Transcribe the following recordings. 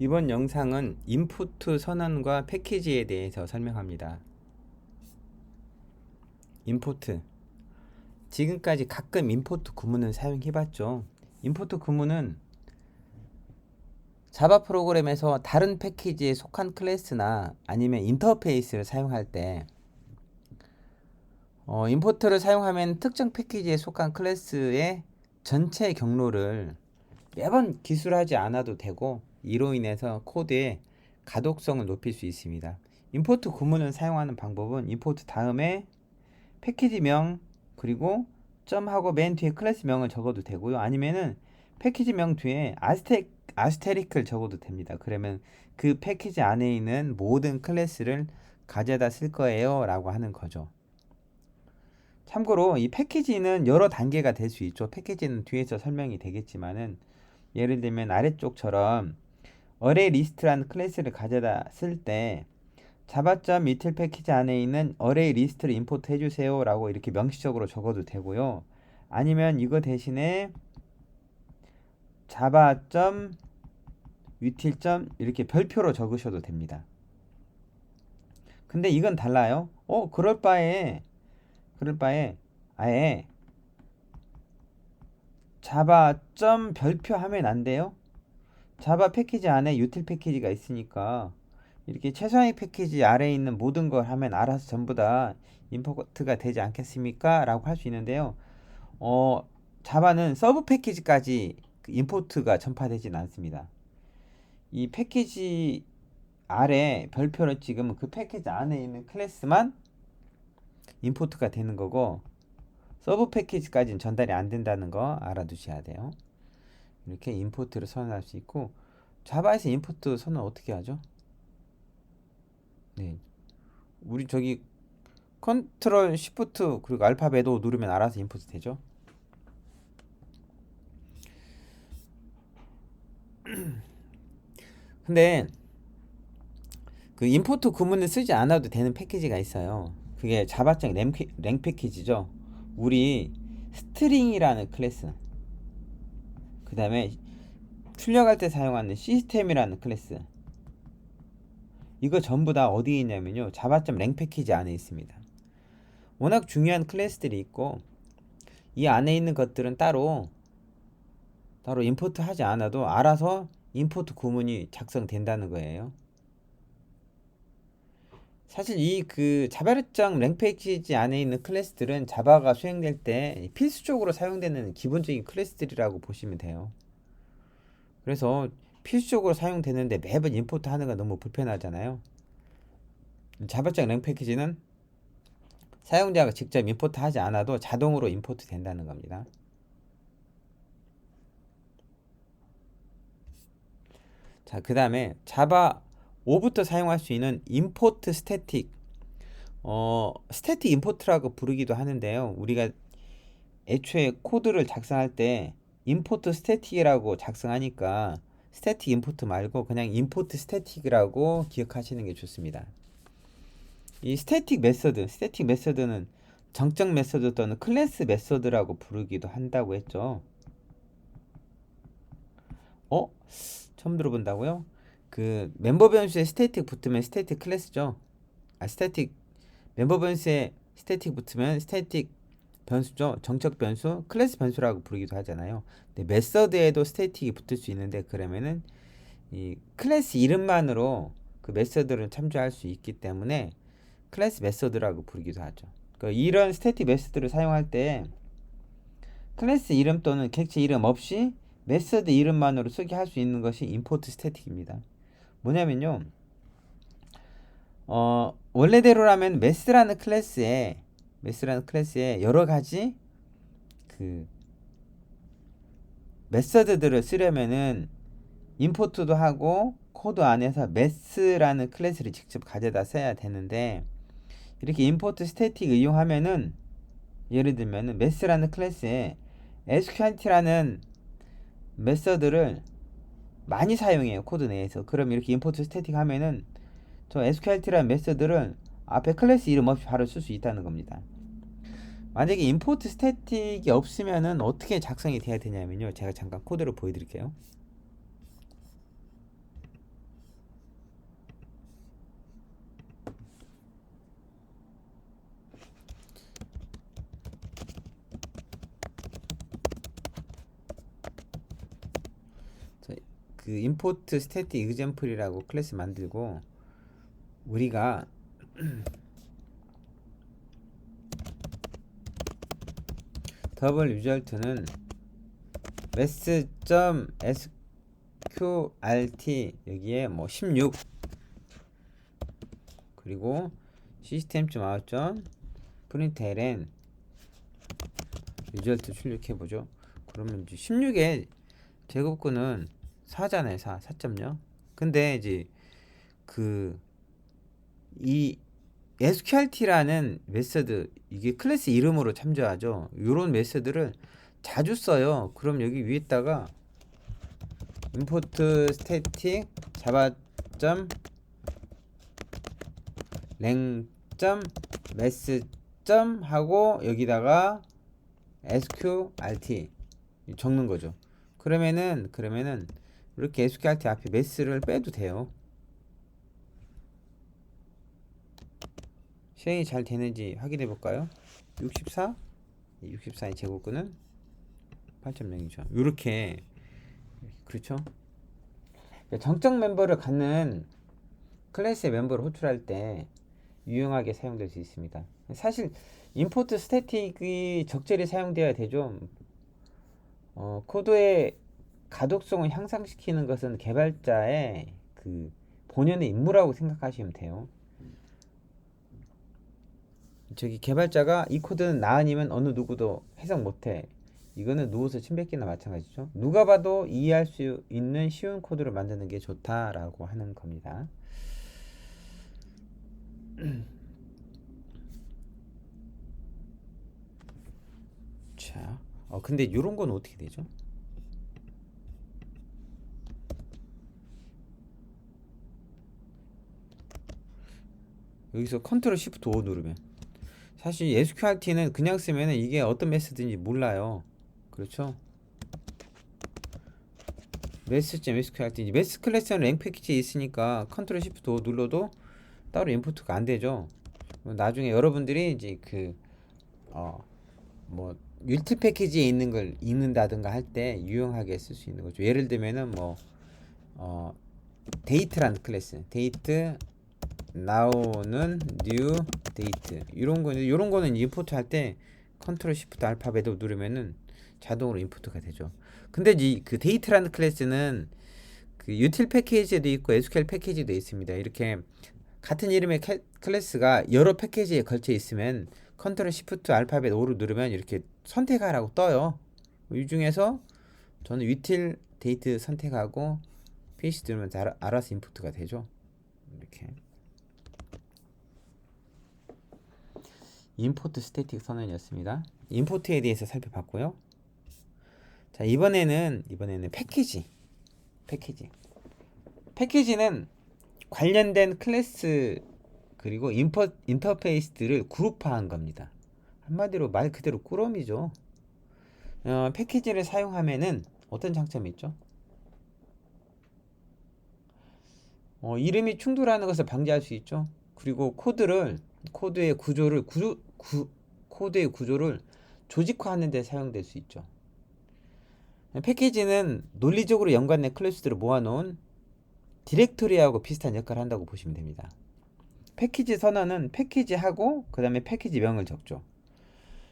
이번 영상은 인푸트 선언과 패키지에 대해서 설명합니다. 임포트. 지금까지 가끔 임포트 구문을 사용해봤죠. 임포트 구문은 자바 프로그램에서 다른 패키지에 속한 클래스나 아니면 인터페이스를 사용할 때 임포트를 사용하면 특정 패키지에 속한 클래스의 전체 경로를 매번 기술하지 않아도 되고, 이로 인해서 코드의 가독성을 높일 수 있습니다. 임포트 구문을 사용하는 방법은 임포트 다음에 패키지명 그리고 점하고 맨 뒤에 클래스명을 적어도 되고요. 아니면은 패키지명 뒤에 아스테리크를 적어도 됩니다. 그러면 그 패키지 안에 있는 모든 클래스를 가져다 쓸 거예요 라고 하는 거죠. 참고로 이 패키지는 여러 단계가 될 수 있죠. 패키지는 뒤에서 설명이 되겠지만은, 예를 들면 아래쪽처럼 어레이 리스트라는 클래스를 가져다 쓸 때 자바점 이틀 패키지 안에 있는 어레이 리스트를 임포트 해주세요 라고 이렇게 명시적으로 적어도 되고요. 아니면 이거 대신에 자바점 위틸점 이렇게 별표로 적으셔도 됩니다. 근데 이건 달라요. 그럴 바에 아예 자바점 별표 하면 안 돼요. 자바 패키지 안에 유틸 패키지가 있으니까 이렇게 최소한의 패키지 아래에 있는 모든 걸 하면 알아서 전부 다 임포트가 되지 않겠습니까? 라고 할 수 있는데요. 자바는 서브 패키지까지 임포트가 전파되진 않습니다. 이 패키지 아래 별표를 찍으면 그 패키지 안에 있는 클래스만 임포트가 되는 거고, 서브 패키지까지는 전달이 안 된다는 거 알아두셔야 돼요. 이렇게 임포트를 선언할 수 있고, 자바에서 임포트 선언 어떻게 하죠? 네, 우리 저기 컨트롤 시프트 그리고 알파벳 O 누르면 알아서 임포트 되죠. 근데 그 임포트 구문을 쓰지 않아도 되는 패키지가 있어요. 그게 자바적 랭 패키지죠. 우리 스트링이라는 클래스, 그 다음에 출력할 때 사용하는 시스템이라는 클래스, 이거 전부 다 어디에 있냐면요, 자바점 랭 패키지 안에 있습니다. 워낙 중요한 클래스들이 있고, 이 안에 있는 것들은 따로 임포트 하지 않아도 알아서 임포트 구문이 작성된다는 거예요. 사실 이 그 자바점 랭 패키지 안에 있는 클래스들은 자바가 수행될 때 필수적으로 사용되는 기본적인 클래스들이라고 보시면 돼요. 그래서 필수적으로 사용되는데 매번 임포트 하는 건 너무 불편하잖아요. 자바점 랭 패키지는 사용자가 직접 임포트 하지 않아도 자동으로 임포트 된다는 겁니다. 자, 그 다음에 자바 5부터 사용할 수 있는 임포트 스태틱, 스태틱 임포트라고 부르기도 하는데요. 우리가 애초에 코드를 작성할 때 임포트 스태틱이라고 작성하니까 스태틱 임포트 말고 그냥 임포트 스태틱이라고 기억하시는 게 좋습니다. 이 스태틱 메서드는 정적 메서드 또는 클래스 메서드라고 부르기도 한다고 했죠. 처음 들어본다고요? 그 멤버 변수에 스태틱 붙으면 스태틱 클래스죠. 스태틱 멤버 변수에 스태틱 붙으면 스태틱 변수죠. 정적 변수, 클래스 변수라고 부르기도 하잖아요. 근데 메서드에도 스태틱이 붙을 수 있는데, 그러면은 이 클래스 이름만으로 그 메서드를 참조할 수 있기 때문에 클래스 메서드라고 부르기도 하죠. 그러니까 이런 스태틱 메서드를 사용할 때 클래스 이름 또는 객체 이름 없이 메서드 이름만으로 쓰게 할 수 있는 것이 임포트 스태틱입니다. 뭐냐면요, 원래대로라면 메스라는 클래스에 여러 가지 그 메서드들을 쓰려면은 임포트도 하고 코드 안에서 메스라는 클래스를 직접 가져다 써야 되는데, 이렇게 임포트 스태틱 이용하면은 예를 들면은 메스라는 클래스에 sqrt라는 메서드를 많이 사용해요, 코드 내에서. 그럼 이렇게 임포트 스태틱 하면은 저 sqrt라는 메서드를 앞에 클래스 이름 없이 바로 쓸 수 있다는 겁니다. 만약에 임포트 스태틱이 없으면은 어떻게 작성이 돼야 되냐면요, 제가 잠깐 코드를 보여드릴게요. 그 import static example이라고 클래스 만들고 우리가 더블 리절트는 math.sqrt 여기에 뭐 16 그리고 시스템.out println 리절트 출력해보죠. 그러면 이제 16의 제곱근은 4잖아요. 4.0. 근데 이제 이 sqrt라는 메서드 이게 클래스 이름으로 참조하죠. 요런 메서드를 자주 써요. 그럼 여기 위에다가 import static java.lang.math. 하고 여기다가 sqrt 적는 거죠. 그러면은 이렇게 sqrt 앞에 math를 빼도 돼요. 실행이 잘 되는지 확인해 볼까요? 64의 제곱근은 8.0이죠. 요렇게 그렇죠? 정적 멤버를 갖는 클래스의 멤버를 호출할 때 유용하게 사용될 수 있습니다. 사실 임포트 스태틱이 적절히 사용되어야 되죠. 코드의 가독성을 향상시키는 것은 개발자의 그 본연의 임무라고 생각하시면 돼요. 저기 개발자가 이 코드는 나 아니면 어느 누구도 해석 못해. 이거는 누워서 침 뱉기나 마찬가지죠. 누가 봐도 이해할 수 있는 쉬운 코드를 만드는 게 좋다라고 하는 겁니다. 자, 근데 이런 건 어떻게 되죠? 여기서 컨트롤 시프트 O 누르면 사실 sqrt는 그냥 쓰면 이게 어떤 메시지인지 몰라요. 그렇죠? math.sqrt math 클래스는 랭 패키지에 있으니까 컨트롤 시프트 O 눌러도 따로 인풋가 안 되죠. 나중에 여러분들이 이제 뭐 유틸 패키지에 있는 걸 읽는다든가 할 때 유용하게 쓸 수 있는 거죠. 예를 들면은 데이트라는 클래스, 데이트 나오는 new 데이트 이런 거는 임포트 할 때 컨트롤 시프트 알파벳을 누르면은 자동으로 임포트가 되죠. 근데 그 데이트라는 클래스는 그 유틸 패키지에도 있고 SQL 패키지도 있습니다. 이렇게 같은 이름의 클래스가 여러 패키지에 걸쳐 있으면 컨트롤 시프트 알파벳 O를 누르면 이렇게 선택하라고 떠요. 이 중에서 저는 유틸 데이트 선택하고 PC 누르면 알아서 인풋가 되죠. 이렇게 임포트 스태틱 선언이었습니다. 임포트에 대해서 살펴봤고요. 자, 이번에는 패키지는 관련된 클래스 그리고 인터페이스들을 그룹화한 겁니다. 한마디로 말 그대로 꾸러미죠. 패키지를 사용하면은 어떤 장점이 있죠? 이름이 충돌하는 것을 방지할 수 있죠. 그리고 코드의 구조를 조직화하는 데 사용될 수 있죠. 패키지는 논리적으로 연관된 클래스들을 모아놓은 디렉토리하고 비슷한 역할을 한다고 보시면 됩니다. 패키지 선언은 패키지하고 그 다음에 패키지명을 적죠.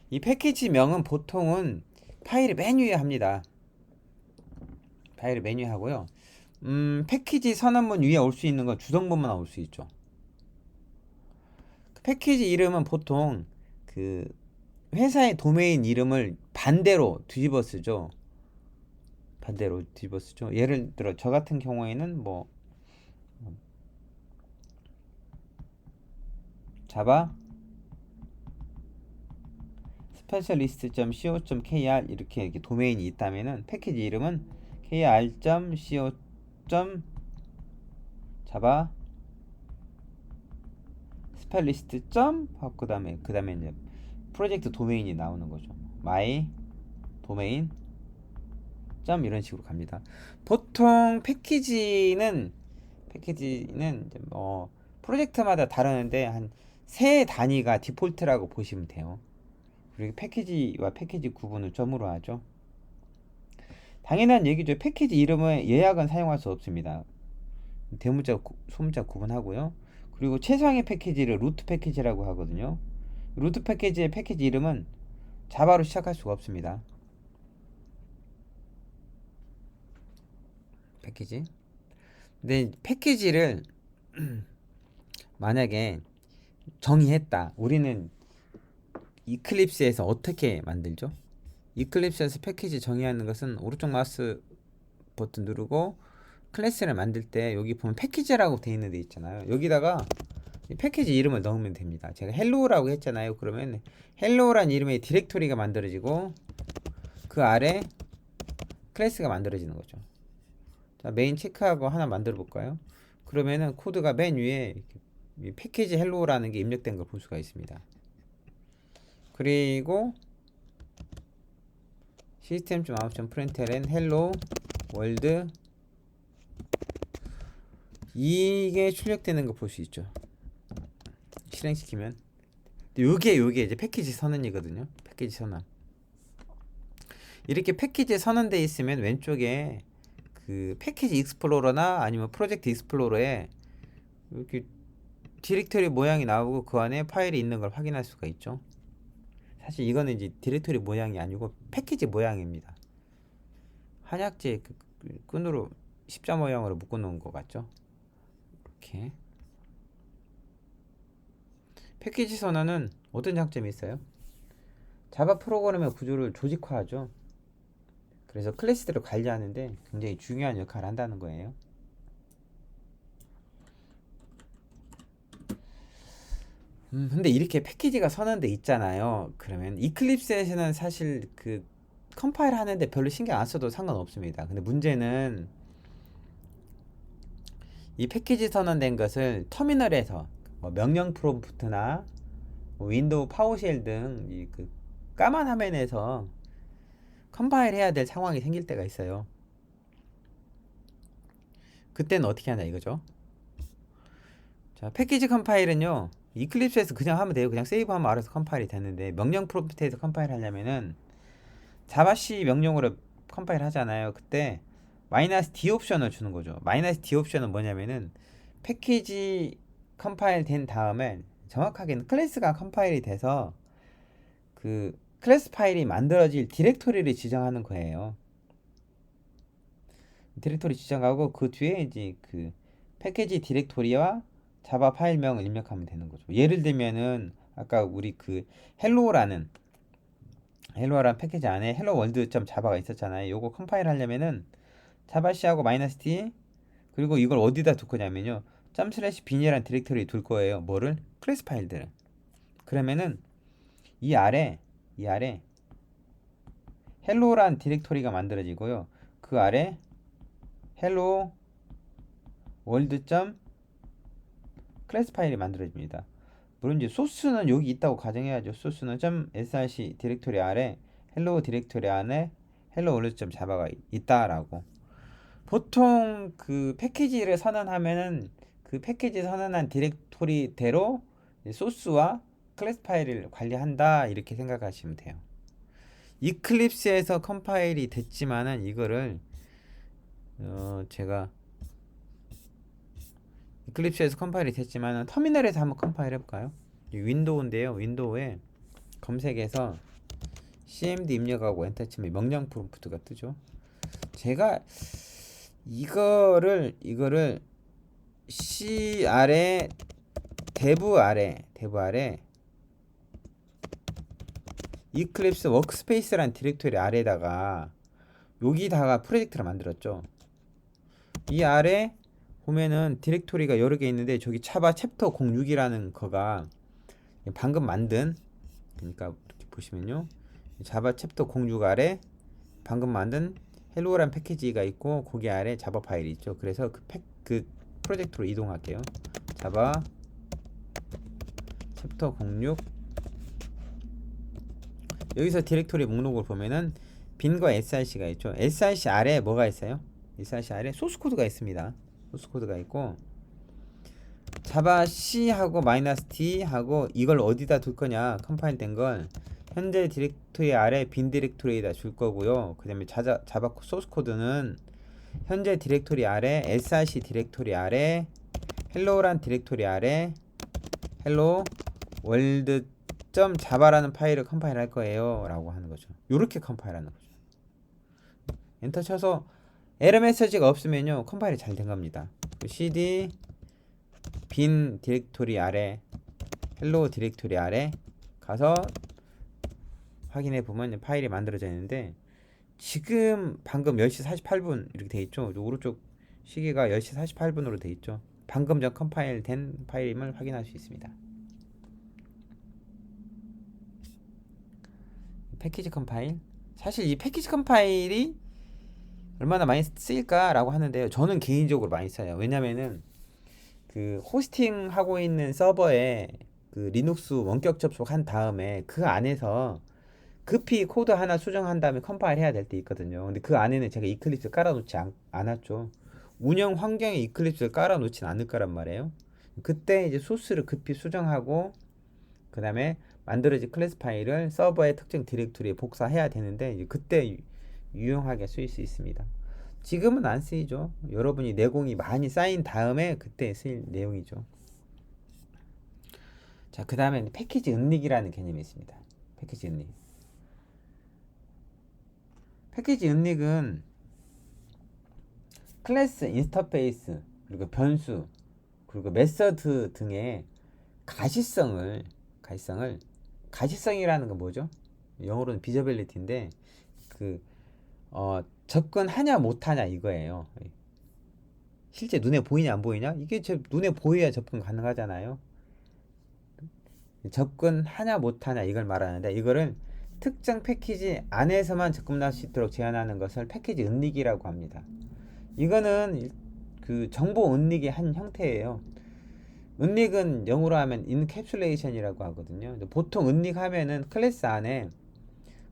이 패키지명은 보통은 파일의 맨 위에 합니다. 파일의 맨 위에 하고요. 패키지 선언문 위에 올 수 있는 건 주성문만 올 수 있죠. 패키지 이름은 보통 그 회사의 도메인 이름을 반대로 뒤집어 쓰죠. 예를 들어 저 같은 경우에는 자바 specialist.co.kr 이렇게 도메인이 있다면은 패키지 이름은 kr.co.java specialist. 그다음에 이제 프로젝트 도메인이 나오는 거죠. my 도메인 이런 식으로 갑니다. 보통 패키지는 이제 프로젝트마다 다르는데 한 세 단위가 디폴트라고 보시면 돼요. 그리고 패키지와 패키지 구분을 점으로 하죠. 당연한 얘기죠. 패키지 이름의 예약은 사용할 수 없습니다. 대문자, 소문자 구분하고요. 그리고 최상위 패키지를 루트 패키지라고 하거든요. 루트 패키지의 패키지 이름은 자바로 시작할 수가 없습니다. 패키지. 근데 패키지를 만약에 정의했다. 우리는 이클립스에서 어떻게 만들죠? 이클립스에서 패키지 정의하는 것은 오른쪽 마우스 버튼 누르고 클래스를 만들 때 여기 보면 패키지라고 되어 있는 데 있잖아요. 여기다가 패키지 이름을 넣으면 됩니다. 제가 헬로우라고 했잖아요. 그러면 헬로우란 이름의 디렉토리가 만들어지고 그 아래 클래스가 만들어지는 거죠. 자, 메인 체크하고 하나 만들어 볼까요? 그러면은 코드가 맨 위에 패키지 헬로우라는 게 입력된 걸 볼 수가 있습니다. 그리고 시스템.out.println 헬로 월드 이게 출력되는 거 볼 수 있죠. 실행시키면 요게 이제 패키지 선언이거든요. 패키지 선언. 이렇게 패키지 선언돼 있으면 왼쪽에 그 패키지 익스플로러나 아니면 프로젝트 익스플로러에 이렇게 디렉토리 모양이 나오고 그 안에 파일이 있는 걸 확인할 수가 있죠. 사실 이거는 이제 디렉토리 모양이 아니고 패키지 모양입니다. 한약재 그 끈으로 십자 모양으로 묶어 놓은 것 같죠. 이렇게 패키지 선언은 어떤 장점이 있어요? 자바 프로그램의 구조를 조직화하죠. 그래서 클래스들을 관리하는데 굉장히 중요한 역할을 한다는 거예요. 근데 이렇게 패키지가 선언돼 있잖아요. 그러면 이클립스에서는 사실 그 컴파일 하는데 별로 신경 안 써도 상관없습니다. 근데 문제는 이 패키지 선언된 것을 터미널에서 뭐 명령 프롬프트나 뭐 윈도우 파워쉘 등 이 그 까만 화면에서 컴파일 해야 될 상황이 생길 때가 있어요. 그때는 어떻게 하냐 이거죠. 자, 패키지 컴파일은요. 이클립스에서 그냥 하면 돼요. 그냥 세이브하면 알아서 컴파일이 되는데 명령 프롬프트에서 컴파일 하려면은 자바 C 명령으로 컴파일 하잖아요. 그때 -d 옵션을 주는 거죠. -d 옵션은 뭐냐면은 패키지 컴파일 된 다음에 정확하게는 클래스가 컴파일이 돼서 그 클래스 파일이 만들어질 디렉토리를 지정하는 거예요. 디렉토리 지정하고 그 뒤에 이제 그 패키지 디렉토리와 자바 파일명을 입력하면 되는 거죠. 예를 들면은 아까 우리 그 헬로라는 패키지 안에 헬로 월드.자바가 있었잖아요. 요거 컴파일 하려면은 자바 C하고 -d 그리고 이걸 어디다 둘 거냐면요. /bin이라는 디렉토리에 둘 거예요. 뭐를? 클래스 파일들을. 그러면은 이 아래 헬로란 디렉토리가 만들어지고요. 그 아래 헬로 월드. 클래스 파일이 만들어집니다. 물론 이제 소스는 여기 있다고 가정해야죠. 소스는 .src 디렉토리 아래 헬로 디렉토리 안에 헬로 월드.자바가 있다라고. 보통 그 패키지를 선언하면은 그 패키지 선언한 디렉토리대로 소스와 클래스 파일을 관리한다 이렇게 생각하시면 돼요. 이클립스에서 컴파일이 됐지만은 이거를 제가 이클립스에서 컴파일이 됐지만은 터미널에서 한번 컴파일 해볼까요? 윈도우인데요. 윈도우에 검색해서 cmd 입력하고 엔터 치면 명령 프롬프트가 뜨죠. 제가 이거를 C 아래 데브 아래 이클립스 워크스페이스란 디렉토리 아래다가 여기다가 프로젝트를 만들었죠. 이 아래 보면은 디렉토리가 여러 개 있는데 저기 차바 챕터 06이라는 거가 방금 만든 그러니까 이렇게 보시면요. 자바 챕터 06 아래 방금 만든 헬로란 패키지가 있고 거기 아래 자바 파일이 있죠. 그래서 그 프로젝트로 이동할게요. 자바 챕터 06 여기서 디렉토리 목록을 보면은 bin과 src가 있죠. src 아래 뭐가 있어요? src 아래 소스 코드가 있습니다. 소스 코드가 있고 자바 C하고 -D 하고 이걸 어디다 둘 거냐 컴파일 된 걸 현재 디렉토리 아래 빈 디렉토리에다 줄 거고요. 그 다음에 자바 소스 코드는 현재 디렉토리 아래 src 디렉토리 아래 헬로란 디렉토리 아래 헬로 월드 자바라는 파일을 컴파일 할 거예요 라고 하는 거죠. 요렇게 컴파일 하는 거죠. 엔터 쳐서 에러 메시지가 없으면요 컴파일이 잘 된 겁니다. cd 빈 디렉토리 아래 헬로 디렉토리 아래 가서 확인해 보면 파일이 만들어져 있는데, 지금 방금 10시 48분 이렇게 돼 있죠. 오른쪽 시계가 10시 48분으로 돼 있죠. 방금 전 컴파일 된 파일임을 확인할 수 있습니다. 패키지 컴파일, 사실 이 패키지 컴파일이 얼마나 많이 쓰일까라고 하는데요. 저는 개인적으로 많이 써요. 왜냐면은 그 호스팅 하고 있는 서버에 그 리눅스 원격 접속한 다음에 그 안에서 급히 코드 하나 수정한 다음에 컴파일 해야 될 때 있거든요. 근데 그 안에는 제가 이클립스 깔아놓지 않았죠. 운영 환경에 이클립스를 깔아놓진 않을 거란 말이에요. 그때 이제 소스를 급히 수정하고 그 다음에 만들어진 클래스 파일을 서버의 특정 디렉토리에 복사해야 되는데, 이제 그때 유용하게 쓰일 수 있습니다. 지금은 안 쓰이죠. 여러분이 내공이 많이 쌓인 다음에 그때 쓰일 내용이죠. 자, 그 다음에 패키지 은닉이라는 개념이 있습니다. 패키지 은닉. 패키지 은닉은 클래스, 인터페이스, 그리고 변수, 그리고 메서드 등의 가시성이라는 건 뭐죠? 영어로는 비저빌리티인데 접근하냐 못하냐 이거예요. 실제 눈에 보이냐 안 보이냐? 이게 눈에 보여야 접근 가능하잖아요. 접근하냐 못하냐 이걸 말하는데, 이거를 특정 패키지 안에서만 접근할 수 있도록 제한하는 것을 패키지 은닉이라고 합니다. 이거는 그 정보 은닉의 한 형태예요. 은닉은 영어로 하면 인캡슐레이션이라고 하거든요. 보통 은닉하면은 클래스 안에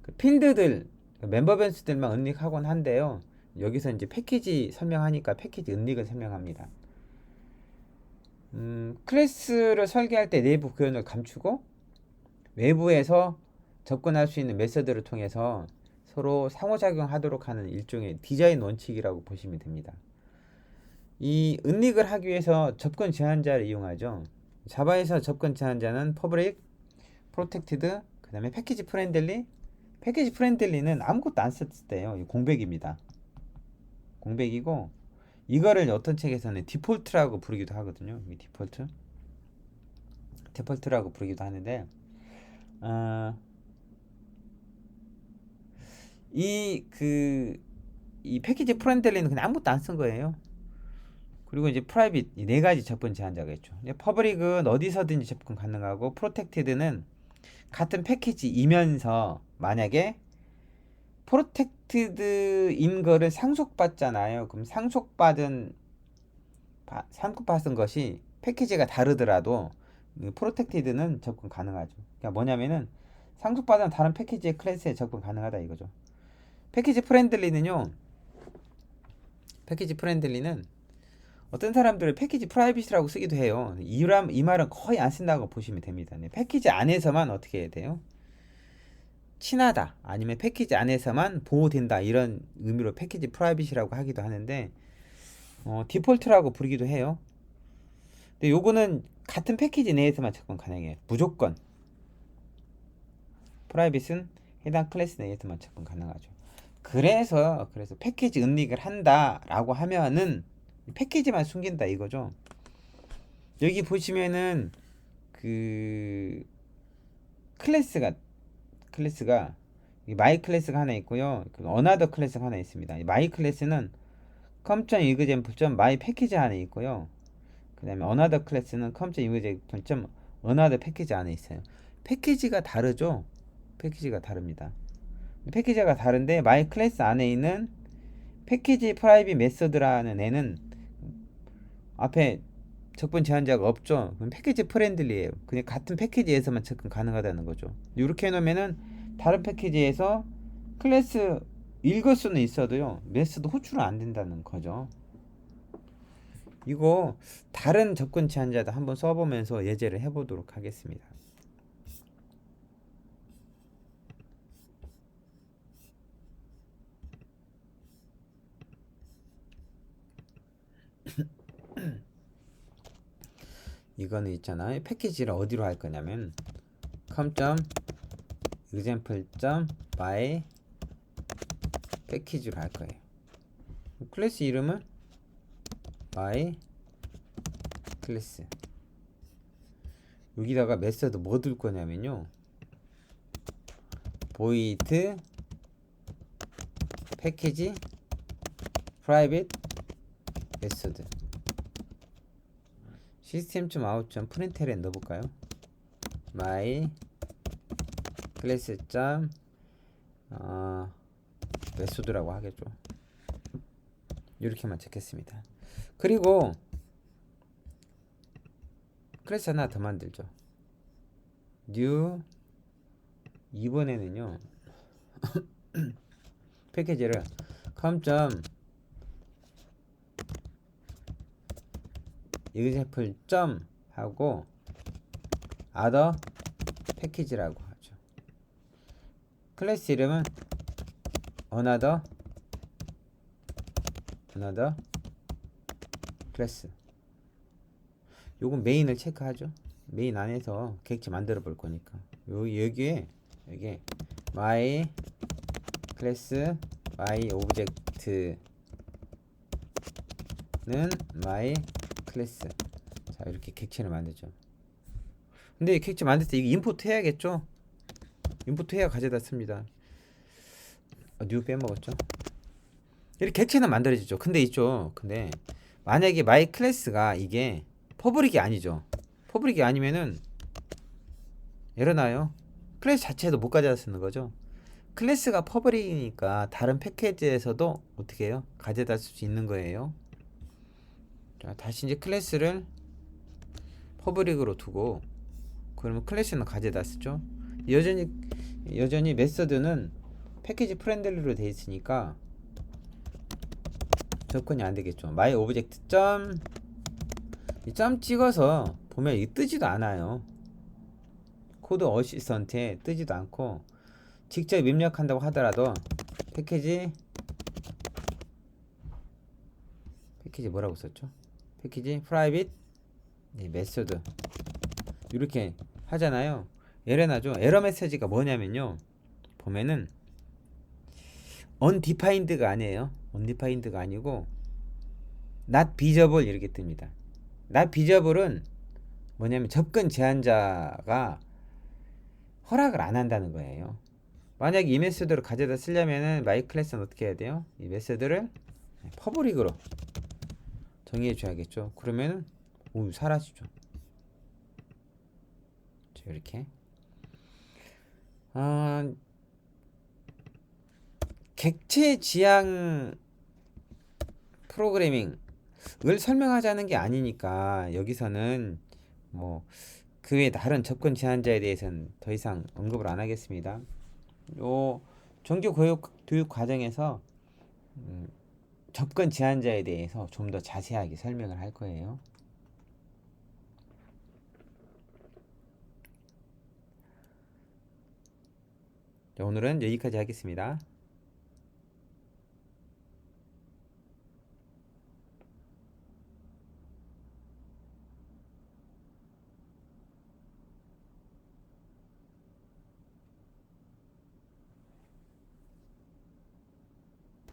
그 필드들, 멤버 변수들만 은닉하곤 한데요. 여기서 이제 패키지 설명하니까 패키지 은닉을 설명합니다. 클래스를 설계할 때 내부 구현을 감추고 외부에서 접근할 수 있는 메서드를 통해서 서로 상호작용하도록 하는 일종의 디자인 원칙이라고 보시면 됩니다. 이 은닉을 하기 위해서 접근 제한자를 이용하죠. 자바에서 접근 제한자는 퍼블릭, 프로텍티드, 그 다음에 패키지 프렌들리. 패키지 프렌들리는 아무것도 안 썼을 때요, 공백입니다. 공백이고, 이거를 어떤 책에서는 디폴트라고 부르기도 하거든요. 디폴트라고 부르기도 하는데, 이 패키지 프렌들리는 그냥 아무것도 안 쓴 거예요. 그리고 이제 프라이빗, 이 네 가지 접근 제한자가 있죠. 퍼블릭은 어디서든지 접근 가능하고, 프로텍티드는 같은 패키지이면서 만약에 프로텍티드인 거를 상속받잖아요. 그럼 상속받은 것이 패키지가 다르더라도 프로텍티드는 접근 가능하죠. 그러니까 뭐냐면은 상속받은 다른 패키지의 클래스에 접근 가능하다 이거죠. 패키지 프렌들리는 어떤 사람들은 패키지 프라이빗이라고 쓰기도 해요. 이 말은 거의 안 쓴다고 보시면 됩니다. 패키지 안에서만 어떻게 해야 돼요? 친하다, 아니면 패키지 안에서만 보호된다, 이런 의미로 패키지 프라이빗이라고 하기도 하는데, 디폴트라고 부르기도 해요. 근데 요거는 같은 패키지 내에서만 접근 가능해요. 무조건 프라이빗은 해당 클래스 내에서만 접근 가능하죠. 그래서 패키지 은닉을 한다라고 하면은 패키지만 숨긴다 이거죠. 여기 보시면은 그 클래스가 마이 클래스가 하나 있고요. 어나더 클래스가 하나 있습니다. 마이 클래스는 com.example.my 패키지 안에 있고요. 그 다음에 어나더 클래스는 com.example.another 패키지 안에 있어요. 패키지가 다르죠. 패키지가 다릅니다. 패키지가 다른데 마이 클래스 안에 있는 패키지 프라이빗 메서드라는 애는 앞에 접근 제한자가 없죠. 그럼 패키지 프렌들리예요. 그냥 같은 패키지에서만 접근 가능하다는 거죠. 이렇게 해놓으면은 다른 패키지에서 클래스 읽을 수는 있어도요, 메서드 호출은 안 된다는 거죠. 이거 다른 접근 제한자도 한번 써보면서 예제를 해보도록 하겠습니다. 이거는 있잖아요. 패키지를 어디로 할 거냐면 com.example.my 패키지로 할 거예요. 클래스 이름은 my 클래스. 여기다가 메서드 뭐 둘 거냐면요, void 패키지 private 메서드 system.out.println 넣어볼까요? my 클래스 메소드라고 하겠죠. 이렇게만 적겠습니다. 그리고 클래스 하나 더 만들죠. new. 이번에는요 패키지를 com.example. 하고 other 패키지라고 하죠. 클래스 이름은 another 클래스. 요건 메인을 체크하죠. 메인 안에서 객체 만들어 볼 거니까 여기에 my 클래스 my 오브젝트는 my 클래스. 자, 이렇게 객체를 만들죠. 근데 이 객체 만들 때 이거 임포트 해야겠죠. 임포트 해야 가져다 씁니다. 뉴 빼먹었죠. 이렇게 객체는 만들어지죠. 근데 만약에 my 클래스가 이게 퍼블릭이 아니죠. 퍼블릭이 아니면은 에러 나요. 클래스 자체도 못 가져다 쓰는 거죠. 클래스가 퍼블릭이니까 다른 패키지에서도 어떻게 해요? 가져다 쓸 수 있는 거예요. 자, 다시 이제 클래스를 퍼블릭으로 두고, 그러면 클래스는 가져다 쓰죠. 여전히 메서드는 패키지 프렌들리로 되어 있으니까 접근이 안 되겠죠. my 오브젝트 점 찍어서 보면 이 뜨지도 않아요. 코드 어시스턴트에 뜨지도 않고, 직접 입력한다고 하더라도 패키지 뭐라고 썼죠? 패키지 프라이빗 메소드 이렇게 하잖아요. 에러 나죠. 에러 메시지가 뭐냐면요, 보면은 undefined가 아니에요. undefined가 아니고 not visible 이렇게 뜹니다. not visible은 뭐냐면 접근 제한자가 허락을 안 한다는 거예요. 만약 이 메소드를 가져다 쓰려면은 my 클래스는 어떻게 해야 돼요? 이 메소드를 퍼블릭으로 정의해 줘야겠죠. 그러면은 사라지죠. 이렇게 객체 지향 프로그래밍을 설명하자는 게 아니니까 여기서는 뭐 그 외 다른 접근 제한자에 대해서는 더 이상 언급을 안 하겠습니다. 요 정규 교육 과정에서 접근 제한자에 대해서 좀 더 자세하게 설명을 할 거예요. 오늘은 여기까지 하겠습니다.